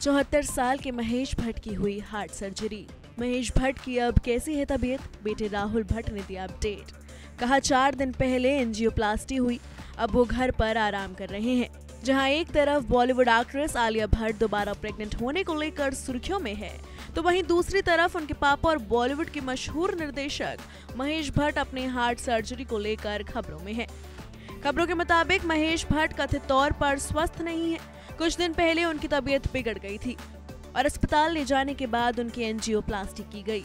74 साल के महेश भट्ट की हुई हार्ट सर्जरी। महेश भट्ट की अब कैसी है तबीयत? बेटे राहुल भट्ट ने दिया अपडेट। कहा 4 दिन पहले एंजियोप्लास्टी हुई, अब वो घर पर आराम कर रहे हैं। जहां एक तरफ बॉलीवुड एक्ट्रेस आलिया भट्ट दोबारा प्रेग्नेंट होने को लेकर सुर्खियों में है, तो वहीं दूसरी तरफ उनके पापा और बॉलीवुड के मशहूर निर्देशक महेश भट्ट अपने हार्ट सर्जरी को लेकर खबरों में है। खबरों के मुताबिक महेश भट्ट कथित तौर पर स्वस्थ नहीं है। कुछ दिन पहले उनकी तबीयत बिगड़ गई थी और अस्पताल ले जाने के बाद उनकी एंजियोप्लास्टी की गई।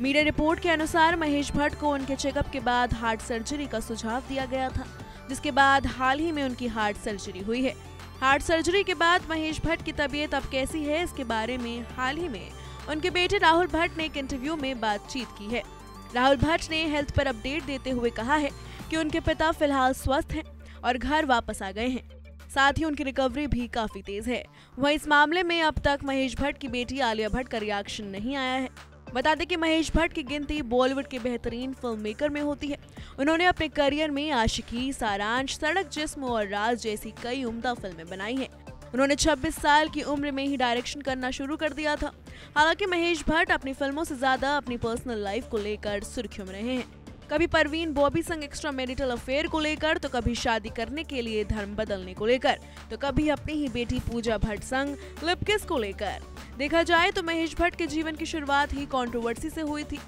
मीडिया रिपोर्ट के अनुसार महेश भट्ट को उनके चेकअप के बाद हार्ट सर्जरी का सुझाव दिया गया था, जिसके बाद हाल ही में उनकी हार्ट सर्जरी हुई है। हार्ट सर्जरी के बाद महेश भट्ट की तबीयत अब कैसी है, इसके बारे में हाल ही में उनके बेटे राहुल भट्ट ने एक इंटरव्यू में बातचीत की है। राहुल भट्ट ने हेल्थ पर अपडेट देते हुए कहा है कि उनके पिता फिलहाल स्वस्थ हैं और घर वापस आ गए हैं। साथ ही उनकी रिकवरी भी काफी तेज है। वहीं इस मामले में अब तक महेश भट्ट की बेटी आलिया भट्ट का रिएक्शन नहीं आया है। बता दें कि महेश भट्ट की गिनती बॉलीवुड के बेहतरीन फिल्म मेकर में होती है। उन्होंने अपने करियर में आशिकी, सारांश, सड़क जिस्म और राज जैसी कई उम्दा फिल्में बनाई हैं। उन्होंने 26 साल की उम्र में ही डायरेक्शन करना शुरू कर दिया था। हालांकि महेश भट्ट अपनी फिल्मों से ज्यादा अपनी पर्सनल लाइफ को लेकर सुर्खियों में रहे हैं। कभी परवीन बॉबी संग एक्स्ट्रा मैरिटल अफेयर को लेकर, तो कभी शादी करने के लिए धर्म बदलने को लेकर, तो कभी अपनी ही बेटी पूजा भट्ट संग लिप किस को लेकर। देखा जाए तो महेश भट्ट के जीवन की शुरुआत ही कंट्रोवर्सी से हुई थी,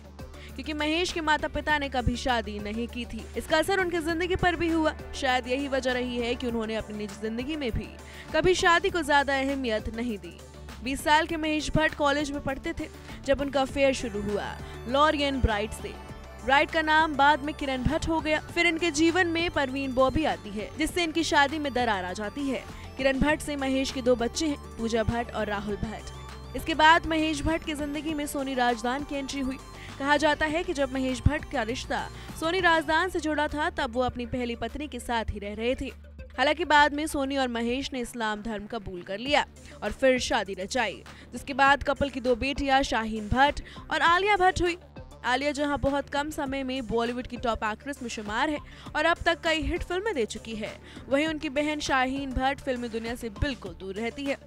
क्योंकि महेश के माता पिता ने कभी शादी नहीं की थी। इसका असर उनकी जिंदगी पर भी हुआ। शायद यही वजह रही है कि उन्होंने अपनी निजी जिंदगी में भी कभी शादी को ज्यादा अहमियत नहीं दी। 20 साल के महेश भट्ट कॉलेज में पढ़ते थे जब उनका अफेयर शुरू हुआ लॉरियन ब्राइट से। ब्राइट का नाम बाद में किरण भट्ट हो गया। फिर इनके जीवन में परवीन बॉबी आती है, जिससे इनकी शादी में दरार आ जाती है। किरण भट्ट से महेश के 2 बच्चे हैं, पूजा भट्ट और राहुल भट्ट। इसके बाद महेश भट्ट की जिंदगी में सोनी राजदान की एंट्री हुई। कहा जाता है कि जब महेश भट्ट का रिश्ता सोनी राजदान से जुड़ा था, तब वो अपनी पहली पत्नी के साथ ही रह रहे थे। हालांकि बाद में सोनी और महेश ने इस्लाम धर्म कबूल कर लिया और फिर शादी रचाई, जिसके बाद कपल की 2 बेटियां शाहीन भट्ट और आलिया भट्ट हुई। आलिया जहां बहुत कम समय में बॉलीवुड की टॉप एक्ट्रेस में शुमार है और अब तक कई हिट फिल्में दे चुकी है, वहीं उनकी बहन शाहीन भट्ट फिल्मी दुनिया से बिल्कुल दूर रहती है।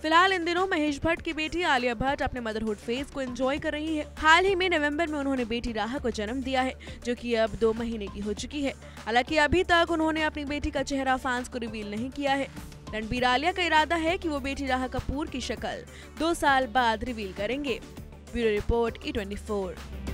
फिलहाल इन दिनों महेश भट्ट की बेटी आलिया भट्ट अपने मदरहुड फेज को एंजॉय कर रही है। हाल ही में नवंबर में उन्होंने बेटी राहा को जन्म दिया है, जो कि अब 2 महीने की हो चुकी है। हालांकि अभी तक उन्होंने अपनी बेटी का चेहरा फैंस को रिवील नहीं किया है। रणबीर आलिया का इरादा है कि वो बेटी राहा कपूर की शक्ल 2 साल बाद रिवील करेंगे। Bureau report E24।